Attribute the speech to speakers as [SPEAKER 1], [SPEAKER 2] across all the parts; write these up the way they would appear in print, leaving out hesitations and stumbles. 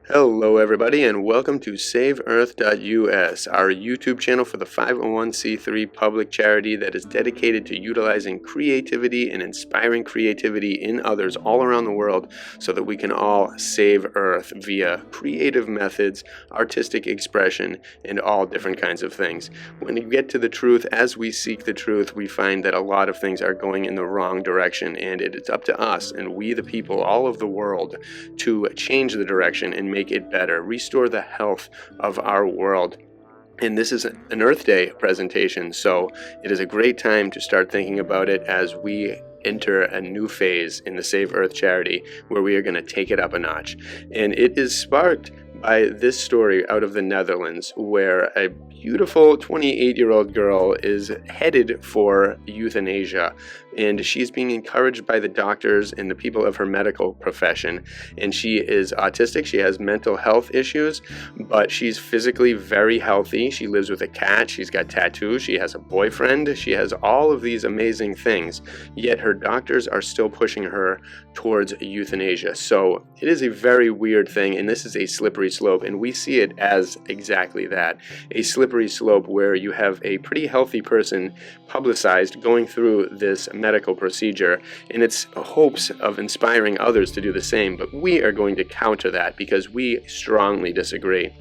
[SPEAKER 1] Hello everybody and welcome to SaveEarth.us, our YouTube channel for the 501c3 public charity that is dedicated to utilizing creativity and inspiring creativity in others all around the world so that we can all save Earth via creative methods, artistic expression, and all different kinds of things. When you get to the truth, as we seek the truth, we find that a lot of things are going in the wrong direction, and it is up to us and we the people all of the world to change the direction and make it better, restore the health of our world. And this is an Earth Day presentation, so it is a great time to start thinking about it as we enter a new phase in the Save Earth charity where we are going to take it up a notch. And it is sparked by this story out of the Netherlands where a beautiful 28-year-old girl is headed for euthanasia, and she's being encouraged by the doctors and the people of her medical profession. And she is autistic, she has mental health issues, but she's physically very healthy. She lives with a cat, she's got tattoos, she has a boyfriend, she has all of these amazing things, yet her doctors are still pushing her towards euthanasia. So it is a very weird thing, and this is a slippery slope, and we see it as exactly that, a slippery slope where you have a pretty healthy person publicized going through this medical procedure in its hopes of inspiring others to do the same. But we are going to counter that because we strongly disagree.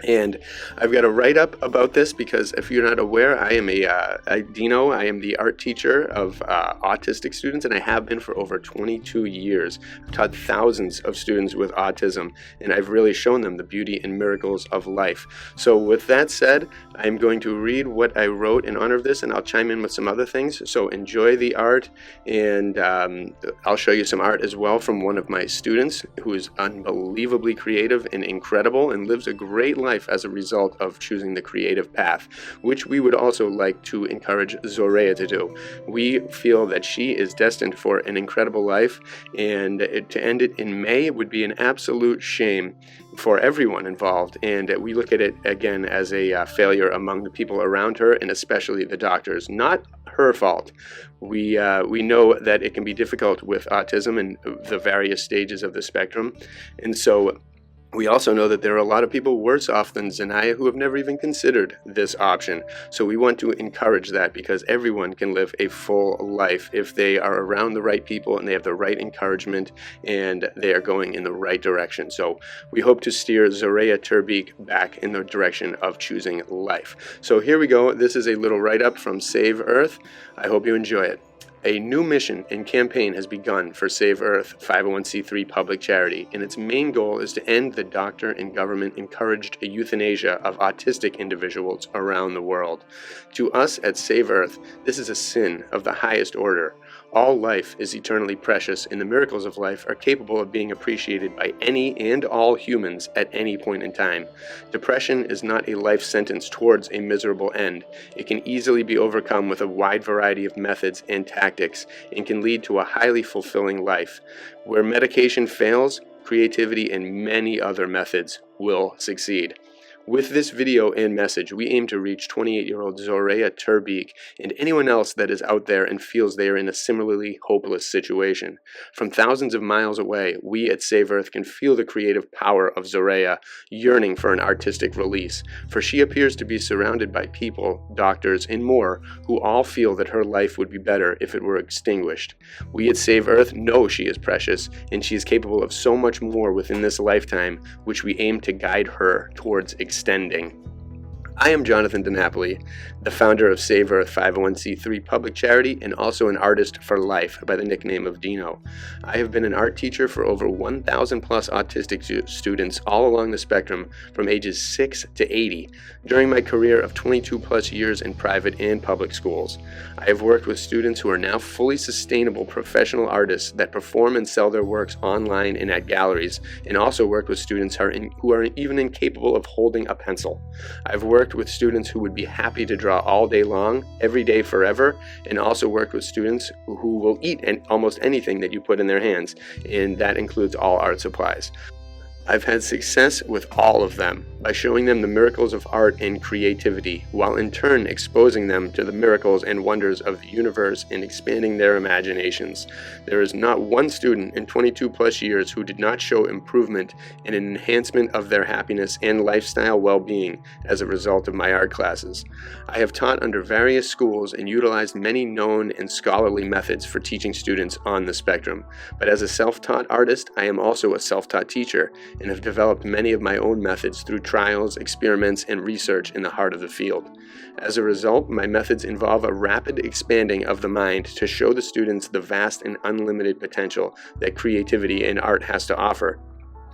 [SPEAKER 1] And I've got a write-up about this because if you're not aware, I am DiNo. I am the art teacher of autistic students, and I have been for over 22 years. I've taught thousands of students with autism, and I've really shown them the beauty and miracles of life. So with that said, I'm going to read what I wrote in honor of this, and I'll chime in with some other things. So enjoy the art, and I'll show you some art as well from one of my students who is unbelievably creative and incredible and lives a great life as a result of choosing the creative path, which we would also like to encourage Zoraya to do. We feel that she is destined for an incredible life, and to end it in May would be an absolute shame for everyone involved, and we look at it again as a failure among the people around her, and especially the doctors. Not her fault. We know that it can be difficult with autism and the various stages of the spectrum, and so we also know that there are a lot of people worse off than Zoraya who have never even considered this option. So we want to encourage that because everyone can live a full life if they are around the right people and they have the right encouragement and they are going in the right direction. So we hope to steer Zoraya Beek back in the direction of choosing life. So here we go. This is a little write-up from Save Earth. I hope you enjoy it. A new mission and campaign has begun for Save Earth 501c3 public charity, and its main goal is to end the doctor and government encouraged euthanasia of autistic individuals around the world. To us at Save Earth, this is a sin of the highest order. All life is eternally precious, and the miracles of life are capable of being appreciated by any and all humans at any point in time. Depression is not a life sentence towards a miserable end. It can easily be overcome with a wide variety of methods and tactics, and can lead to a highly fulfilling life. Where medication fails, creativity and many other methods will succeed. With this video and message, we aim to reach 28-year-old Zoraya Beek and anyone else that is out there and feels they are in a similarly hopeless situation. From thousands of miles away, we at Save Earth can feel the creative power of Zoraya yearning for an artistic release, for she appears to be surrounded by people, doctors, and more who all feel that her life would be better if it were extinguished. We at Save Earth know she is precious, and she is capable of so much more within this lifetime, which we aim to guide her towards extending. I am Jonathan DiNapoli, the founder of Save Earth 501c3 public charity and also an artist for life by the nickname of DiNo. I have been an art teacher for over 1,000 plus autistic students all along the spectrum from ages 6 to 80 during my career of 22 plus years in private and public schools. I have worked with students who are now fully sustainable professional artists that perform and sell their works online and at galleries, and also worked with students who are even incapable of holding a pencil. I've worked with students who would be happy to draw all day long, every day forever, and also worked with students who will eat almost anything that you put in their hands, and that includes all art supplies. I've had success with all of them by showing them the miracles of art and creativity, while in turn exposing them to the miracles and wonders of the universe and expanding their imaginations. There is not one student in 22 plus years who did not show improvement and an enhancement of their happiness and lifestyle well-being as a result of my art classes. I have taught under various schools and utilized many known and scholarly methods for teaching students on the spectrum, but as a self-taught artist, I am also a self-taught teacher and have developed many of my own methods through trials, experiments, and research in the heart of the field. As a result, my methods involve a rapid expanding of the mind to show the students the vast and unlimited potential that creativity and art has to offer.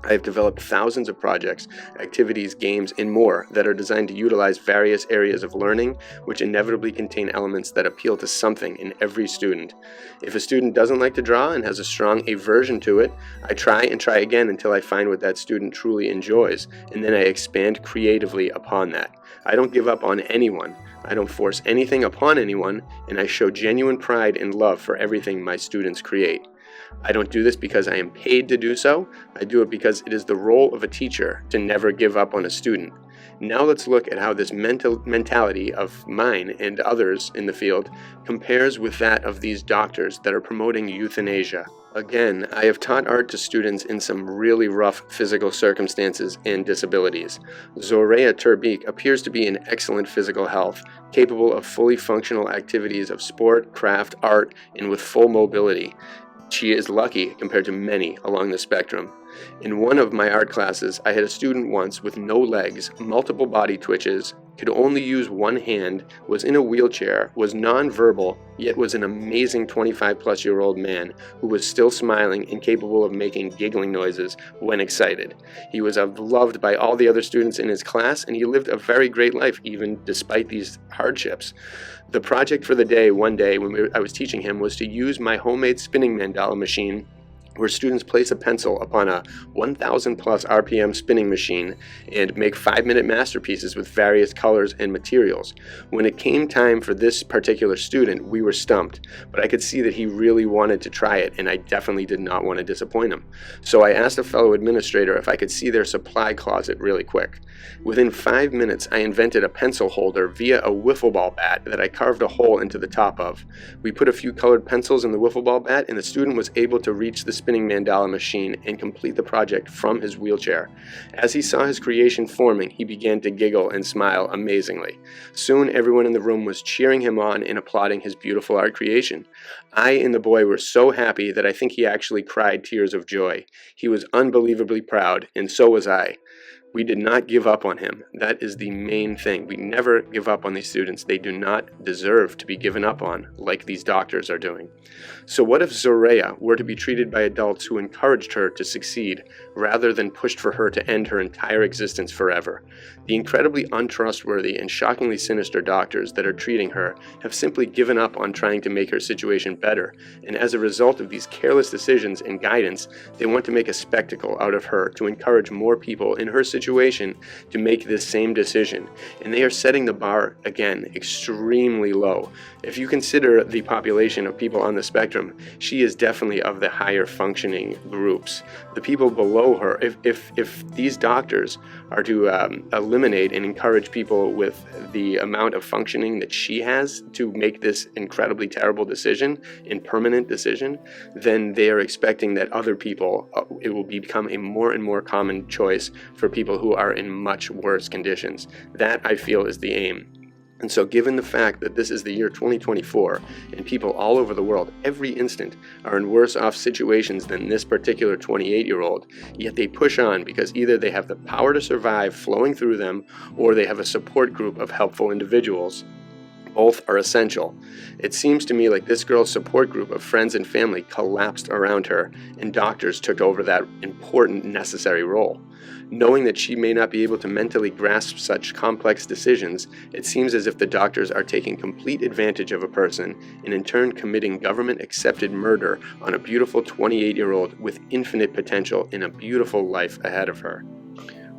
[SPEAKER 1] I have developed thousands of projects, activities, games, and more that are designed to utilize various areas of learning, which inevitably contain elements that appeal to something in every student. If a student doesn't like to draw and has a strong aversion to it, I try and try again until I find what that student truly enjoys, and then I expand creatively upon that. I don't give up on anyone. I don't force anything upon anyone, and I show genuine pride and love for everything my students create. I don't do this because I am paid to do so. I do it because it is the role of a teacher to never give up on a student. Now let's look at how this mentality of mine and others in the field compares with that of these doctors that are promoting euthanasia. Again, I have taught art to students in some really rough physical circumstances and disabilities. Zoraya Beek appears to be in excellent physical health, capable of fully functional activities of sport, craft, art, and with full mobility. She is lucky compared to many along the spectrum. In one of my art classes, I had a student once with no legs, multiple body twitches, could only use one hand, was in a wheelchair, was nonverbal, yet was an amazing 25-plus-year-old man who was still smiling and capable of making giggling noises when excited. He was loved by all the other students in his class, and he lived a very great life even despite these hardships. The project for the day, one day when I was teaching him, was to use my homemade spinning mandala machine, where students place a pencil upon a 1,000 plus RPM spinning machine and make 5-minute masterpieces with various colors and materials. When it came time for this particular student, we were stumped, but I could see that he really wanted to try it, and I definitely did not want to disappoint him. So I asked a fellow administrator if I could see their supply closet really quick. Within 5 minutes, I invented a pencil holder via a wiffle ball bat that I carved a hole into the top of. We put a few colored pencils in the wiffle ball bat, and the student was able to reach the spinning mandala machine and complete the project from his wheelchair. As he saw his creation forming, he began to giggle and smile amazingly. Soon everyone in the room was cheering him on and applauding his beautiful art creation. I and the boy were so happy that I think he actually cried tears of joy. He was unbelievably proud, and so was I. We did not give up on him. That is the main thing. We never give up on these students. They do not deserve to be given up on like these doctors are doing. So what if Zoraya were to be treated by adults who encouraged her to succeed rather than pushed for her to end her entire existence forever? The incredibly untrustworthy and shockingly sinister doctors that are treating her have simply given up on trying to make her situation better, and as a result of these careless decisions and guidance, they want to make a spectacle out of her to encourage more people in her situation to make this same decision, and they are setting the bar, again, extremely low. If you consider the population of people on the spectrum, she is definitely of the higher functioning groups. The people below her, if these doctors are to eliminate and encourage people with the amount of functioning that she has to make this incredibly terrible decision and permanent decision, then they are expecting that other people, it will become a more and more common choice for people who are in much worse conditions. That, I feel, is the aim. And so given the fact that this is the year 2024 and people all over the world every instant are in worse off situations than this particular 28-year-old, yet they push on because either they have the power to survive flowing through them or they have a support group of helpful individuals. Both are essential. It seems to me like this girl's support group of friends and family collapsed around her, and doctors took over that important, necessary role. Knowing that she may not be able to mentally grasp such complex decisions, it seems as if the doctors are taking complete advantage of a person and in turn committing government-accepted murder on a beautiful 28-year-old with infinite potential and a beautiful life ahead of her.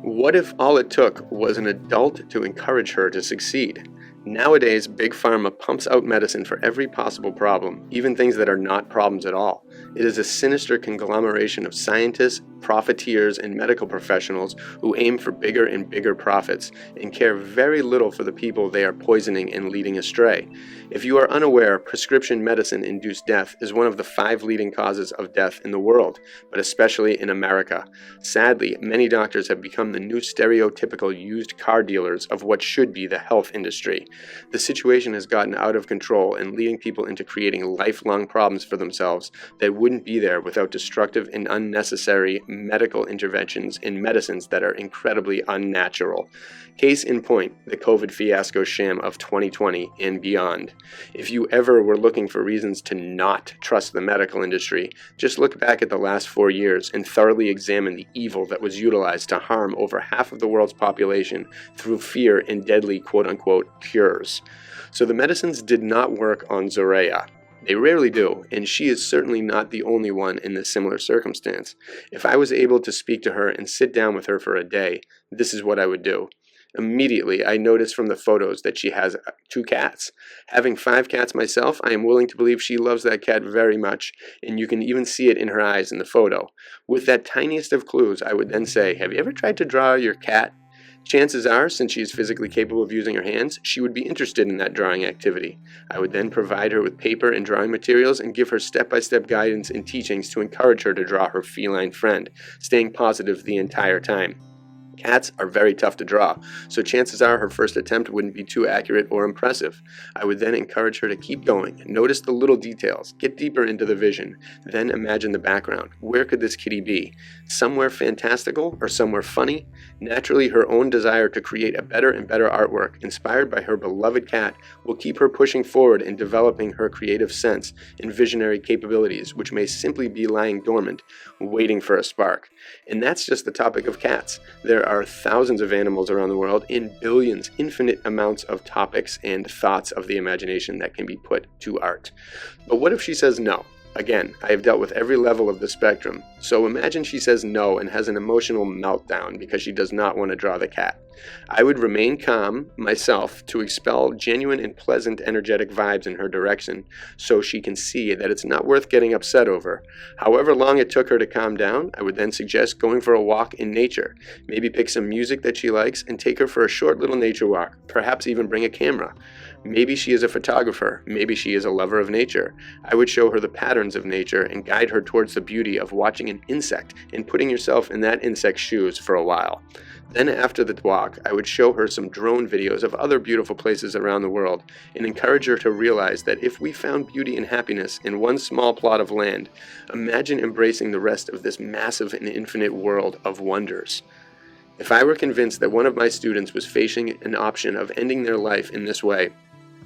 [SPEAKER 1] What if all it took was an adult to encourage her to succeed? Nowadays, Big Pharma pumps out medicine for every possible problem, even things that are not problems at all. It is a sinister conglomeration of scientists, profiteers, and medical professionals who aim for bigger and bigger profits and care very little for the people they are poisoning and leading astray. If you are unaware, prescription medicine-induced death is one of the 5 leading causes of death in the world, but especially in America. Sadly, many doctors have become the new stereotypical used car dealers of what should be the health industry. The situation has gotten out of control and leading people into creating lifelong problems for themselves that wouldn't be there without destructive and unnecessary medical interventions in medicines that are incredibly unnatural. Case in point, the COVID fiasco sham of 2020 and beyond. If you ever were looking for reasons to not trust the medical industry, just look back at the last 4 years and thoroughly examine the evil that was utilized to harm over half of the world's population through fear and deadly quote-unquote cures. So the medicines did not work on Zoraya. They rarely do, and she is certainly not the only one in this similar circumstance. If I was able to speak to her and sit down with her for a day, this is what I would do. Immediately, I noticed from the photos that she has 2 cats. Having 5 cats myself, I am willing to believe she loves that cat very much, and you can even see it in her eyes in the photo. With that tiniest of clues, I would then say, "Have you ever tried to draw your cat?" Chances are, since she is physically capable of using her hands, she would be interested in that drawing activity. I would then provide her with paper and drawing materials and give her step-by-step guidance and teachings to encourage her to draw her feline friend, staying positive the entire time. Cats are very tough to draw, so chances are her first attempt wouldn't be too accurate or impressive. I would then encourage her to keep going, notice the little details, get deeper into the vision, then imagine the background. Where could this kitty be? Somewhere fantastical or somewhere funny? Naturally, her own desire to create a better and better artwork inspired by her beloved cat will keep her pushing forward and developing her creative sense and visionary capabilities, which may simply be lying dormant, waiting for a spark. And that's just the topic of cats. There are thousands of animals around the world in billions, infinite amounts of topics and thoughts of the imagination that can be put to art. But what if she says no? Again, I have dealt with every level of the spectrum, so imagine she says no and has an emotional meltdown because she does not want to draw the cat. I would remain calm myself to expel genuine and pleasant energetic vibes in her direction so she can see that it's not worth getting upset over. However long it took her to calm down, I would then suggest going for a walk in nature. Maybe pick some music that she likes and take her for a short little nature walk, perhaps even bring a camera. Maybe she is a photographer, maybe she is a lover of nature. I would show her the patterns of nature and guide her towards the beauty of watching an insect and putting yourself in that insect's shoes for a while. Then after the walk, I would show her some drone videos of other beautiful places around the world and encourage her to realize that if we found beauty and happiness in one small plot of land, imagine embracing the rest of this massive and infinite world of wonders. If I were convinced that one of my students was facing an option of ending their life in this way,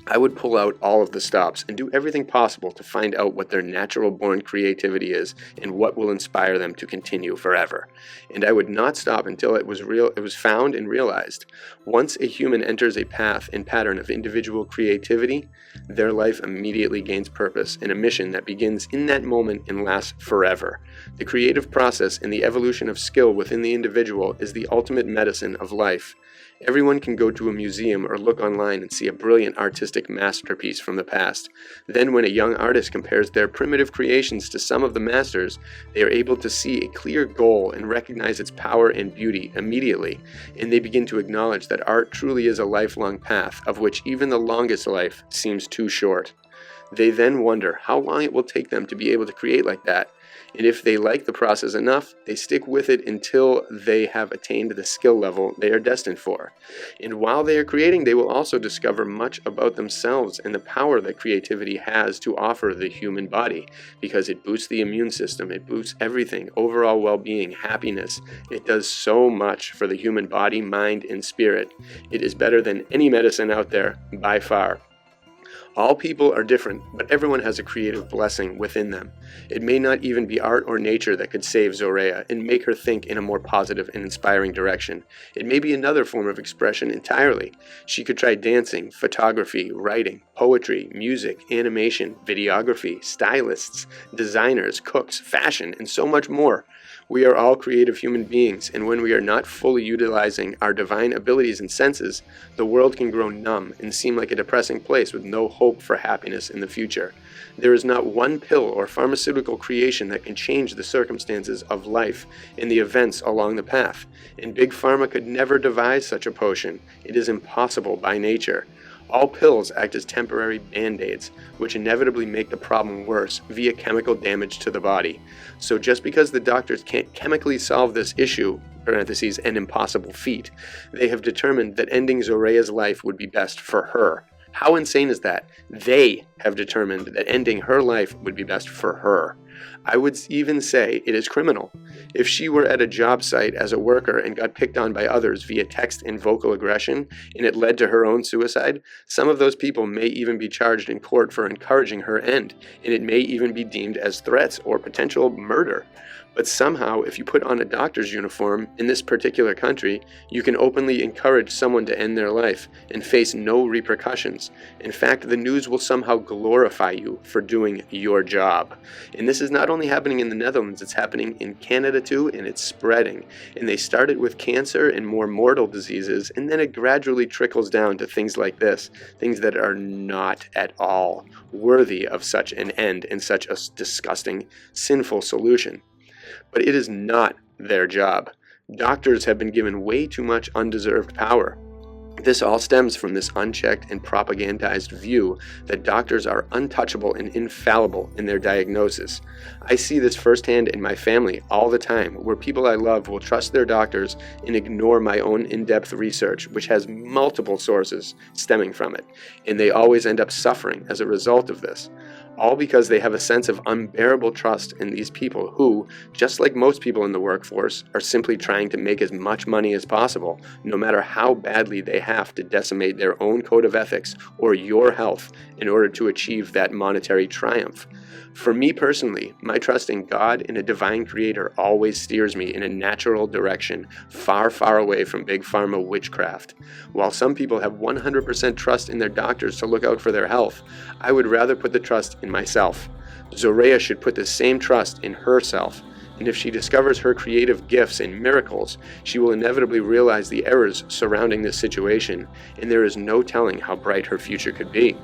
[SPEAKER 1] I would pull out all of the stops and do everything possible to find out what their natural-born creativity is and what will inspire them to continue forever. And I would not stop until it was found and realized. Once a human enters a path and pattern of individual creativity, their life immediately gains purpose and a mission that begins in that moment and lasts forever. The creative process and the evolution of skill within the individual is the ultimate medicine of life. Everyone can go to a museum or look online and see a brilliant artistic masterpiece from the past. Then when a young artist compares their primitive creations to some of the masters, they are able to see a clear goal and recognize its power and beauty immediately, and they begin to acknowledge that art truly is a lifelong path, of which even the longest life seems too short. They then wonder how long it will take them to be able to create like that, and if they like the process enough, they stick with it until they have attained the skill level they are destined for. And while they are creating, they will also discover much about themselves and the power that creativity has to offer the human body, because it boosts the immune system, it boosts everything, overall well-being, happiness. It does so much for the human body, mind, and spirit. It is better than any medicine out there, by far. All people are different, but everyone has a creative blessing within them. It may not even be art or nature that could save Zoraya and make her think in a more positive and inspiring direction. It may be another form of expression entirely. She could try dancing, photography, writing, poetry, music, animation, videography, stylists, designers, cooks, fashion, and so much more. We are all creative human beings, and when we are not fully utilizing our divine abilities and senses, the world can grow numb and seem like a depressing place with no hope for happiness in the future. There is not one pill or pharmaceutical creation that can change the circumstances of life and the events along the path, and Big Pharma could never devise such a potion. It is impossible by nature. All pills act as temporary band-aids, which inevitably make the problem worse via chemical damage to the body. So just because the doctors can't chemically solve this issue, parentheses, an impossible feat, they have determined that ending Zoraya's life would be best for her. How insane is that? They have determined that ending her life would be best for her. I would even say it is criminal. If she were at a job site as a worker and got picked on by others via text and vocal aggression, and it led to her own suicide, some of those people may even be charged in court for encouraging her end, and it may even be deemed as threats or potential murder. But somehow, if you put on a doctor's uniform in this particular country, you can openly encourage someone to end their life and face no repercussions. In fact, the news will somehow glorify you for doing your job. And this is not only happening in the Netherlands, it's happening in Canada too, and it's spreading. And they started with cancer and more mortal diseases, and then it gradually trickles down to things like this, things that are not at all worthy of such an end and such a disgusting, sinful solution. But it is not their job. Doctors have been given way too much undeserved power. This all stems from this unchecked and propagandized view that doctors are untouchable and infallible in their diagnosis. I see this firsthand in my family all the time, where people I love will trust their doctors and ignore my own in-depth research, which has multiple sources stemming from it, and they always end up suffering as a result of this. All because they have a sense of unbearable trust in these people who, just like most people in the workforce, are simply trying to make as much money as possible, no matter how badly they have to decimate their own code of ethics or your health in order to achieve that monetary triumph. For me personally, my trust in God and a divine creator always steers me in a natural direction, far, far away from Big Pharma witchcraft. While some people have 100% trust in their doctors to look out for their health, I would rather put the trust in myself. Zoraya should put the same trust in herself. And if she discovers her creative gifts and miracles, she will inevitably realize the errors surrounding this situation, and there is no telling how bright her future could be.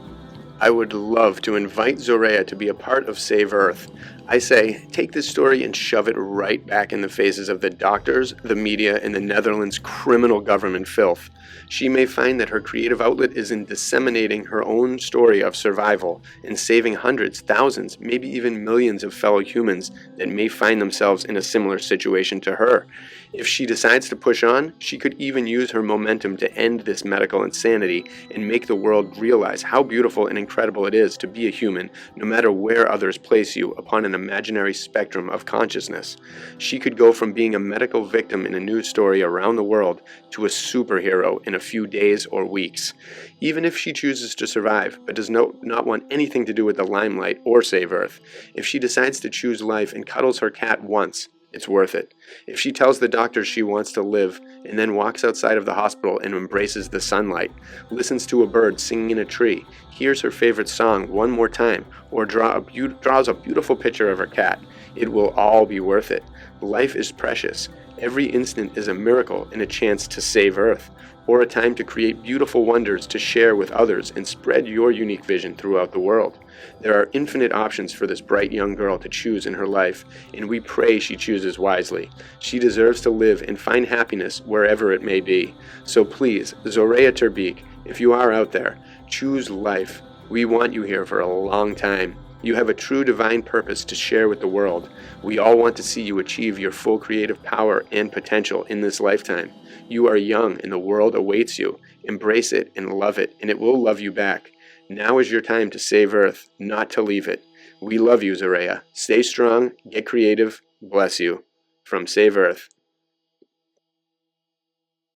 [SPEAKER 1] I would love to invite Zoraya to be a part of Save Earth. I say, take this story and shove it right back in the faces of the doctors, the media, and the Netherlands' criminal government filth. She may find that her creative outlet is in disseminating her own story of survival and saving hundreds, thousands, maybe even millions of fellow humans that may find themselves in a similar situation to her. If she decides to push on, she could even use her momentum to end this medical insanity and make the world realize how beautiful and incredible it is to be a human, no matter where others place you upon an imaginary spectrum of consciousness. She could go from being a medical victim in a news story around the world to a superhero in a few days or weeks. Even if she chooses to survive, but does not want anything to do with the limelight or Save Earth, if she decides to choose life and cuddles her cat once, it's worth it. If she tells the doctors she wants to live and then walks outside of the hospital and embraces the sunlight, listens to a bird singing in a tree, hears her favorite song one more time, or draws a beautiful picture of her cat, it will all be worth it. Life is precious. Every instant is a miracle and a chance to save Earth, or a time to create beautiful wonders to share with others and spread your unique vision throughout the world. There are infinite options for this bright young girl to choose in her life, and we pray she chooses wisely. She deserves to live and find happiness wherever it may be. So please, Zoraya Beek, if you are out there, choose life. We want you here for a long time. You have a true divine purpose to share with the world. We all want to see you achieve your full creative power and potential in this lifetime. You are young and the world awaits you. Embrace it and love it, and it will love you back. Now is your time to save Earth, not to leave it. We love you, Zoraya. Stay strong, get creative, bless you. From Save Earth.